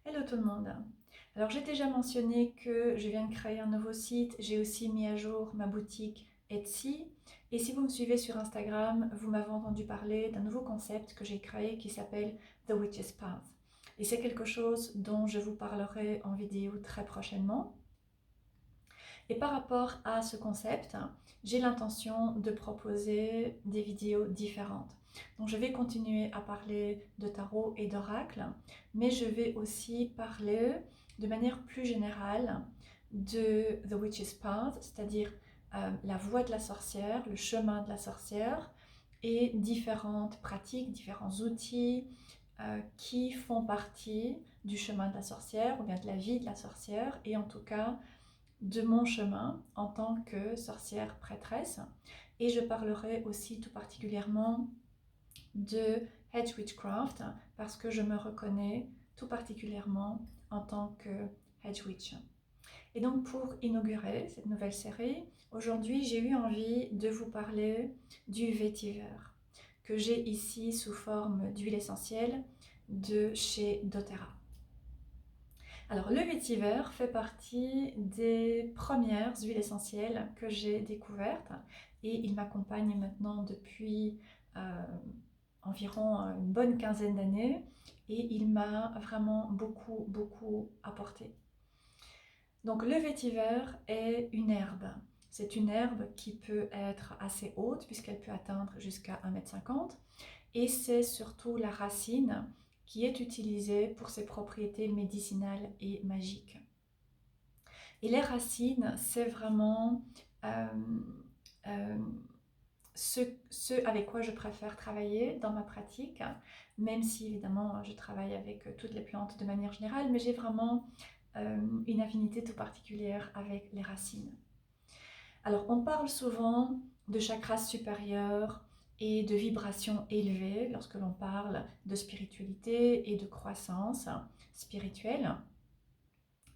Hello tout le monde. Alors j'ai déjà mentionné que je viens de créer un nouveau site, j'ai aussi mis à jour ma boutique Etsy et si vous me suivez sur Instagram, vous m'avez entendu parler d'un nouveau concept que j'ai créé qui s'appelle The Witch's Path. Et c'est quelque chose dont je vous parlerai en vidéo très prochainement. Et par rapport à ce concept, j'ai l'intention de proposer des vidéos différentes. Donc je vais continuer à parler de tarot et d'oracle, mais je vais aussi parler de manière plus générale de The Witch's Path, c'est-à-dire la voie de la sorcière, le chemin de la sorcière, et différentes pratiques, différents outils qui font partie du chemin de la sorcière, ou bien de la vie de la sorcière, et en tout cas de mon chemin en tant que sorcière prêtresse. Et je parlerai aussi tout particulièrement de Hedge Witchcraft parce que je me reconnais tout particulièrement en tant que Hedge Witch. Et donc pour inaugurer cette nouvelle série, aujourd'hui j'ai eu envie de vous parler du vétiver que j'ai ici sous forme d'huile essentielle de chez doTERRA. Alors le vétiver fait partie des premières huiles essentielles que j'ai découvertes et il m'accompagne maintenant depuis environ une bonne quinzaine d'années et il m'a vraiment beaucoup apporté. Donc le vétiver est une herbe. C'est une herbe qui peut être assez haute puisqu'elle peut atteindre jusqu'à 1,50 m et c'est surtout la racine qui est utilisée pour ses propriétés médicinales et magiques. Et les racines, c'est vraiment euh, euh, ce avec quoi je préfère travailler dans ma pratique, même si évidemment je travaille avec toutes les plantes de manière générale, mais j'ai vraiment une affinité tout particulière avec les racines. Alors on parle souvent de chakras supérieurs et de vibrations élevées lorsque l'on parle de spiritualité et de croissance spirituelle.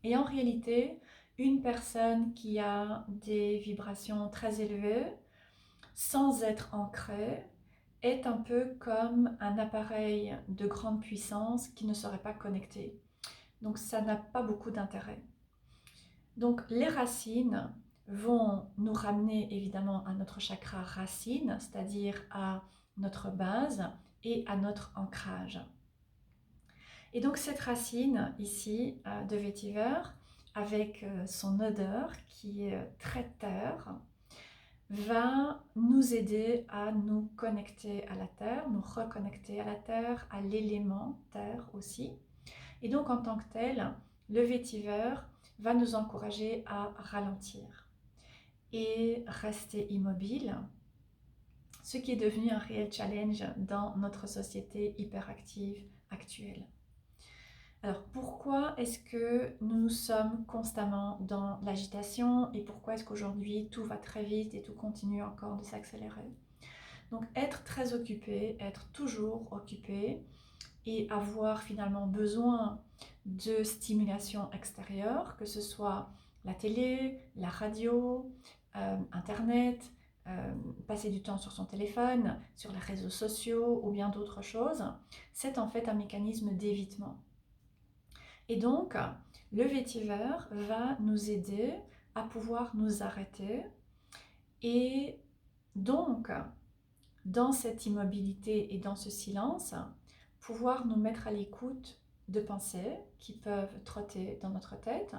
Et en réalité, une personne qui a des vibrations très élevées, sans être ancrée, est un peu comme un appareil de grande puissance qui ne serait pas connecté. Donc ça n'a pas beaucoup d'intérêt. Donc les racines vont nous ramener évidemment à notre chakra racine, c'est-à-dire à notre base et à notre ancrage. Et donc cette racine ici de vétiver, avec son odeur qui est très terre, va nous aider à nous connecter à la terre, nous reconnecter à la terre, à l'élément terre aussi. Et donc en tant que tel, le vétiver va nous encourager à ralentir et rester immobile, ce qui est devenu un réel challenge dans notre société hyperactive actuelle. Alors pourquoi est-ce que nous sommes constamment dans l'agitation et pourquoi est-ce qu'aujourd'hui tout va très vite et tout continue encore de s'accélérer? Donc être très occupé, être toujours occupé et avoir finalement besoin de stimulation extérieure, que ce soit la télé, la radio, Internet, passer du temps sur son téléphone, sur les réseaux sociaux ou bien d'autres choses, c'est en fait un mécanisme d'évitement. Et donc, le vétiver va nous aider à pouvoir nous arrêter et donc, dans cette immobilité et dans ce silence, pouvoir nous mettre à l'écoute de pensées qui peuvent trotter dans notre tête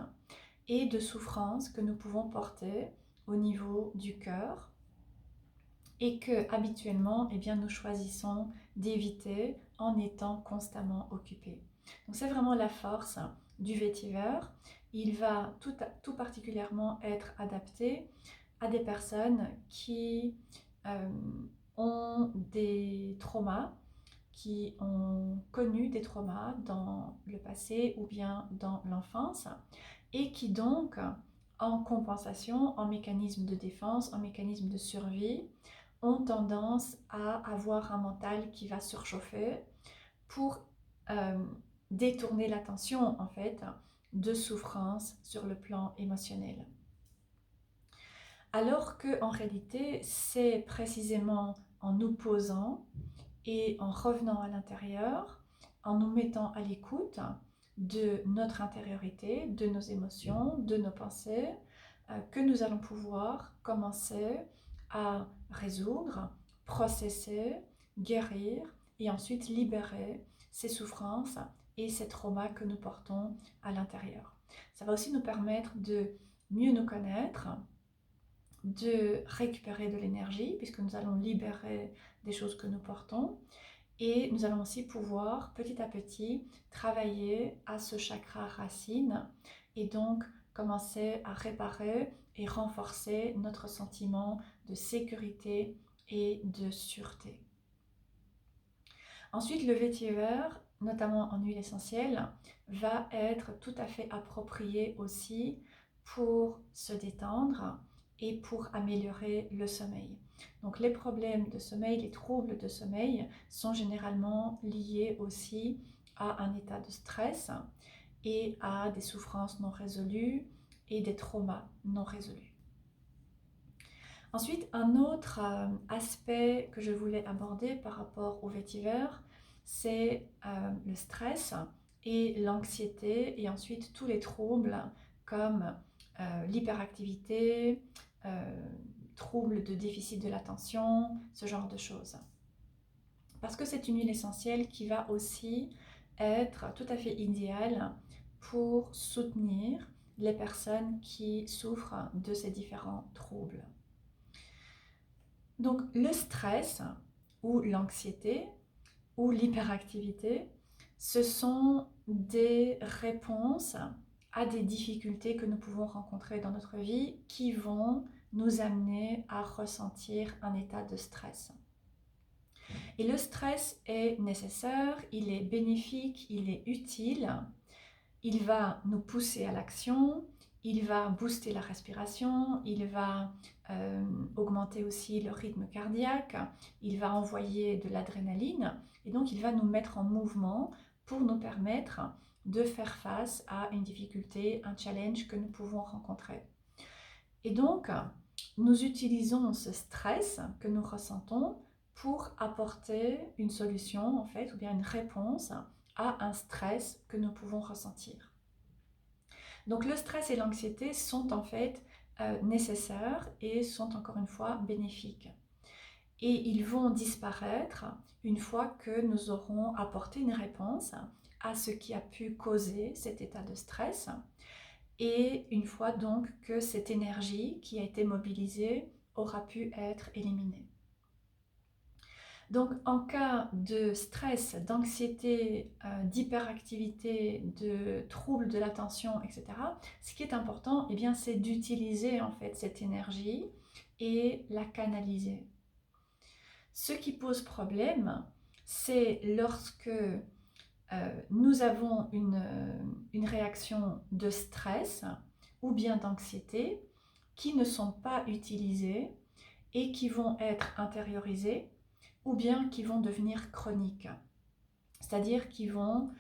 et de souffrances que nous pouvons porter au niveau du cœur et que habituellement eh bien, nous choisissons d'éviter en étant constamment occupés. Donc c'est vraiment la force du vétiver. Il va tout particulièrement être adapté à des personnes qui ont des traumas, qui ont connu des traumas dans le passé ou bien dans l'enfance et qui donc, en compensation, en mécanisme de défense, en mécanisme de survie, ont tendance à avoir un mental qui va surchauffer pour détourner l'attention en fait de souffrance sur le plan émotionnel. Alors que en réalité, c'est précisément en nous posant et en revenant à l'intérieur, en nous mettant à l'écoute de notre intériorité, de nos émotions, de nos pensées, que nous allons pouvoir commencer à résoudre, processer, guérir et ensuite libérer ces souffrances et ces traumas que nous portons à l'intérieur. Ça va aussi nous permettre de mieux nous connaître, de récupérer de l'énergie puisque nous allons libérer des choses que nous portons et nous allons aussi pouvoir petit à petit travailler à ce chakra racine et donc commencer à réparer et renforcer notre sentiment de sécurité et de sûreté. Ensuite, le vétiver, notamment en huile essentielle, va être tout à fait approprié aussi pour se détendre et pour améliorer le sommeil. Donc les problèmes de sommeil, les troubles de sommeil sont généralement liés aussi à un état de stress et à des souffrances non résolues et des traumas non résolus. Ensuite, un autre aspect que je voulais aborder par rapport au vétiver, c'est le stress et l'anxiété et ensuite tous les troubles comme l'hyperactivité, troubles de déficit de l'attention, ce genre de choses. Parce que c'est une huile essentielle qui va aussi être tout à fait idéale pour soutenir les personnes qui souffrent de ces différents troubles. Donc le stress ou l'anxiété ou l'hyperactivité, ce sont des réponses à des difficultés que nous pouvons rencontrer dans notre vie qui vont nous amener à ressentir un état de stress. Et le stress est nécessaire, il est bénéfique, il est utile, il va nous pousser à l'action, il va booster la respiration, il va augmenter aussi le rythme cardiaque, il va envoyer de l'adrénaline et donc il va nous mettre en mouvement pour nous permettre de faire face à une difficulté, un challenge que nous pouvons rencontrer. Et donc, nous utilisons ce stress que nous ressentons pour apporter une solution en fait, ou bien une réponse à un stress que nous pouvons ressentir. Donc le stress et l'anxiété sont en fait nécessaires et sont encore une fois bénéfiques. Et ils vont disparaître une fois que nous aurons apporté une réponse à ce qui a pu causer cet état de stress et une fois donc que cette énergie qui a été mobilisée aura pu être éliminée. Donc en cas de stress, d'anxiété, d'hyperactivité, de troubles de l'attention, etc., ce qui est important, eh bien, c'est d'utiliser en fait cette énergie et la canaliser. Ce qui pose problème, c'est lorsque nous avons une réaction de stress ou bien d'anxiété qui ne sont pas utilisées et qui vont être intériorisées ou bien qui vont devenir chroniques, c'est-à-dire qui vont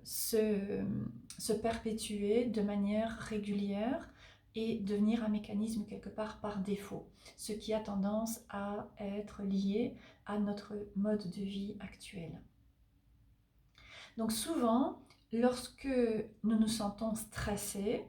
se perpétuer de manière régulière et devenir un mécanisme quelque part par défaut, ce qui a tendance à être lié à notre mode de vie actuel. Donc souvent, lorsque nous nous sentons stressés,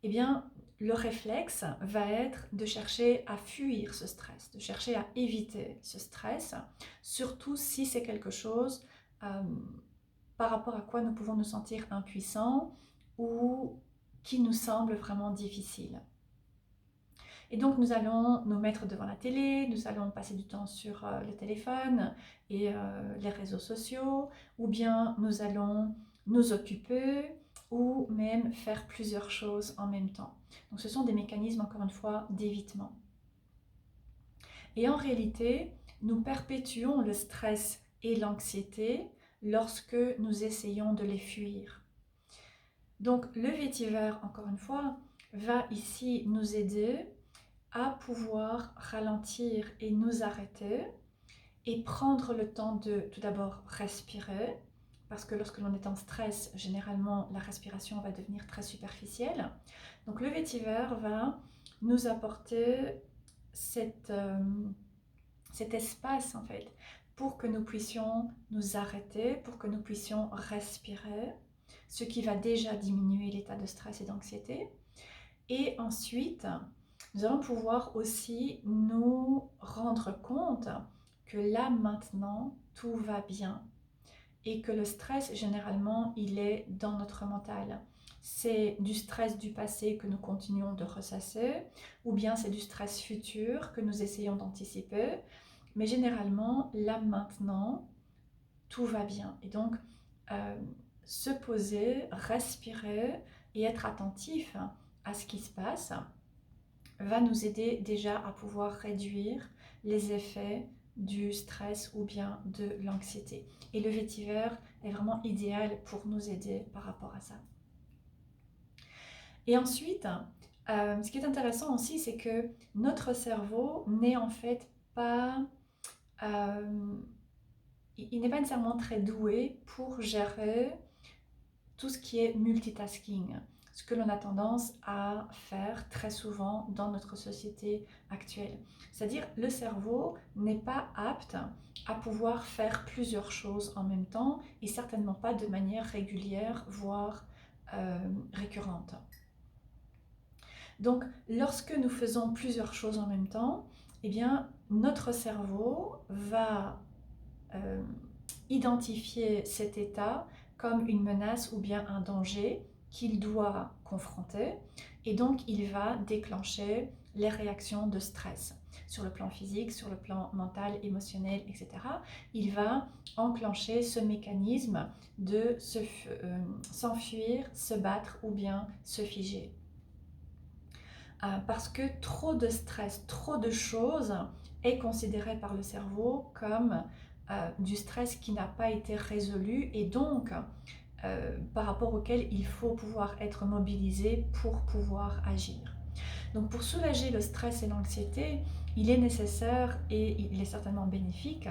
eh bien, le réflexe va être de chercher à fuir ce stress, de chercher à éviter ce stress, surtout si c'est quelque chose par rapport à quoi nous pouvons nous sentir impuissants ou qui nous semble vraiment difficile. Et donc nous allons nous mettre devant la télé, nous allons passer du temps sur le téléphone et les réseaux sociaux, ou bien nous allons nous occuper ou même faire plusieurs choses en même temps. Donc ce sont des mécanismes, encore une fois, d'évitement. Et en réalité, nous perpétuons le stress et l'anxiété lorsque nous essayons de les fuir. Donc le vétiver, encore une fois, va ici nous aider à pouvoir ralentir et nous arrêter et prendre le temps de tout d'abord respirer, parce que lorsque l'on est en stress, généralement la respiration va devenir très superficielle. Donc le vétiver va nous apporter cet espace en fait pour que nous puissions nous arrêter, pour que nous puissions respirer ce qui va déjà diminuer l'état de stress et d'anxiété. Et ensuite, nous allons pouvoir aussi nous rendre compte que là, maintenant, tout va bien et que le stress, généralement, il est dans notre mental. C'est du stress du passé que nous continuons de ressasser, ou bien c'est du stress futur que nous essayons d'anticiper. Mais généralement, là, maintenant, tout va bien. Et donc, euh, se poser, respirer et être attentif à ce qui se passe va nous aider déjà à pouvoir réduire les effets du stress ou bien de l'anxiété. Et le vétiver est vraiment idéal pour nous aider par rapport à ça. Et ensuite, ce qui est intéressant aussi, c'est que notre cerveau n'est en fait pas... il n'est pas nécessairement très doué pour gérer tout ce qui est multitasking, ce que l'on a tendance à faire très souvent dans notre société actuelle. C'est-à-dire le cerveau n'est pas apte à pouvoir faire plusieurs choses en même temps et certainement pas de manière régulière, voire récurrente. Donc lorsque nous faisons plusieurs choses en même temps, eh bien, notre cerveau va identifier cet état comme une menace ou bien un danger qu'il doit confronter et donc il va déclencher les réactions de stress sur le plan physique, sur le plan mental, émotionnel, etc. Il va enclencher ce mécanisme de s'enfuir, se battre ou bien se figer. Parce que trop de stress, trop de choses est considéré par le cerveau comme du stress qui n'a pas été résolu et donc par rapport auquel il faut pouvoir être mobilisé pour pouvoir agir. Donc pour soulager le stress et l'anxiété, il est nécessaire et il est certainement bénéfique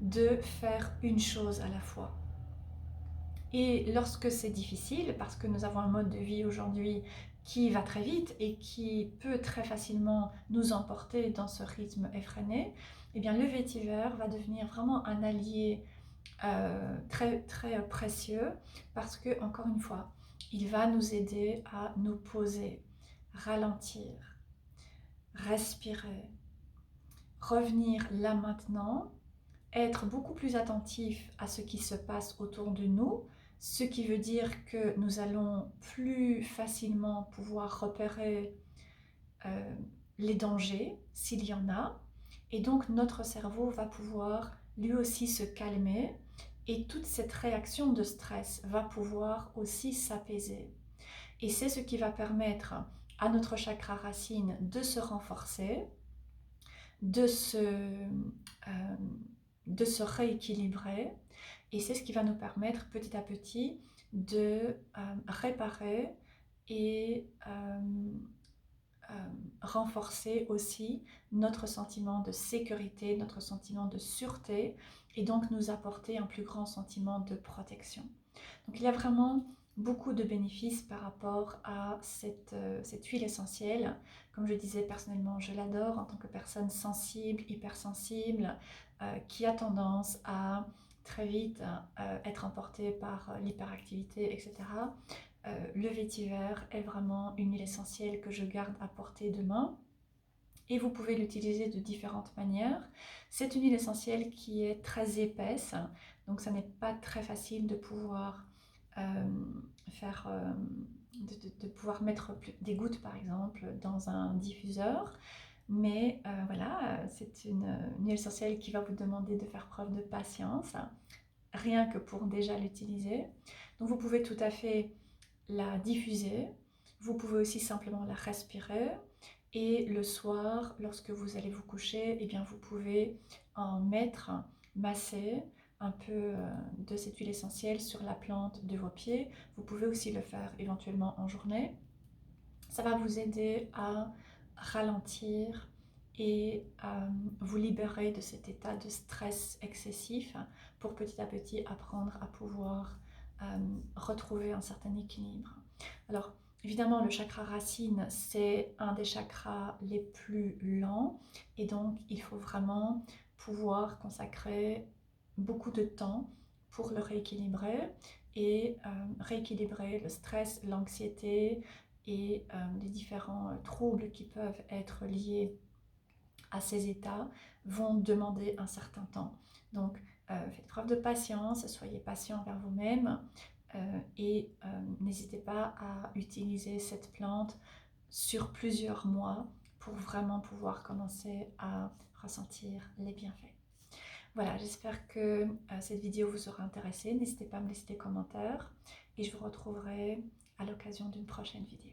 de faire une chose à la fois. Et lorsque c'est difficile, parce que nous avons un mode de vie aujourd'hui qui va très vite et qui peut très facilement nous emporter dans ce rythme effréné, eh bien le vétiver va devenir vraiment un allié très, très précieux parce que, encore une fois, il va nous aider à nous poser, ralentir, respirer, revenir là maintenant, être beaucoup plus attentif à ce qui se passe autour de nous, ce qui veut dire que nous allons plus facilement pouvoir repérer les dangers s'il y en a, et donc notre cerveau va pouvoir lui aussi se calmer et toute cette réaction de stress va pouvoir aussi s'apaiser. Et c'est ce qui va permettre à notre chakra racine de se renforcer, de se rééquilibrer, et c'est ce qui va nous permettre petit à petit de réparer et renforcer aussi notre sentiment de sécurité, notre sentiment de sûreté et donc nous apporter un plus grand sentiment de protection. Donc il y a vraiment beaucoup de bénéfices par rapport à cette huile essentielle. Comme je disais, personnellement, je l'adore en tant que personne sensible, hypersensible, qui a tendance à très vite être emportée par l'hyperactivité, etc. Le vétiver est vraiment une huile essentielle que je garde à portée de main et vous pouvez l'utiliser de différentes manières. C'est une huile essentielle qui est très épaisse, donc ça n'est pas très facile de pouvoir de pouvoir mettre des gouttes par exemple dans un diffuseur. Mais voilà, c'est une huile essentielle qui va vous demander de faire preuve de patience, rien que pour déjà l'utiliser. Donc vous pouvez tout à fait la diffuser, vous pouvez aussi simplement la respirer et le soir, lorsque vous allez vous coucher, eh bien vous pouvez en mettre, masser un peu de cette huile essentielle sur la plante de vos pieds. Vous pouvez aussi le faire éventuellement en journée. Ça va vous aider à ralentir et vous libérer de cet état de stress excessif pour petit à petit apprendre à pouvoir retrouver un certain équilibre. Alors évidemment le chakra racine c'est un des chakras les plus lents et donc il faut vraiment pouvoir consacrer beaucoup de temps pour le rééquilibrer et rééquilibrer le stress, l'anxiété et les différents troubles qui peuvent être liés à ces états vont demander un certain temps. Donc, faites preuve de patience, soyez patient envers vous-même et n'hésitez pas à utiliser cette plante sur plusieurs mois pour vraiment pouvoir commencer à ressentir les bienfaits. Voilà, j'espère que cette vidéo vous aura intéressé. N'hésitez pas à me laisser des commentaires et je vous retrouverai à l'occasion d'une prochaine vidéo.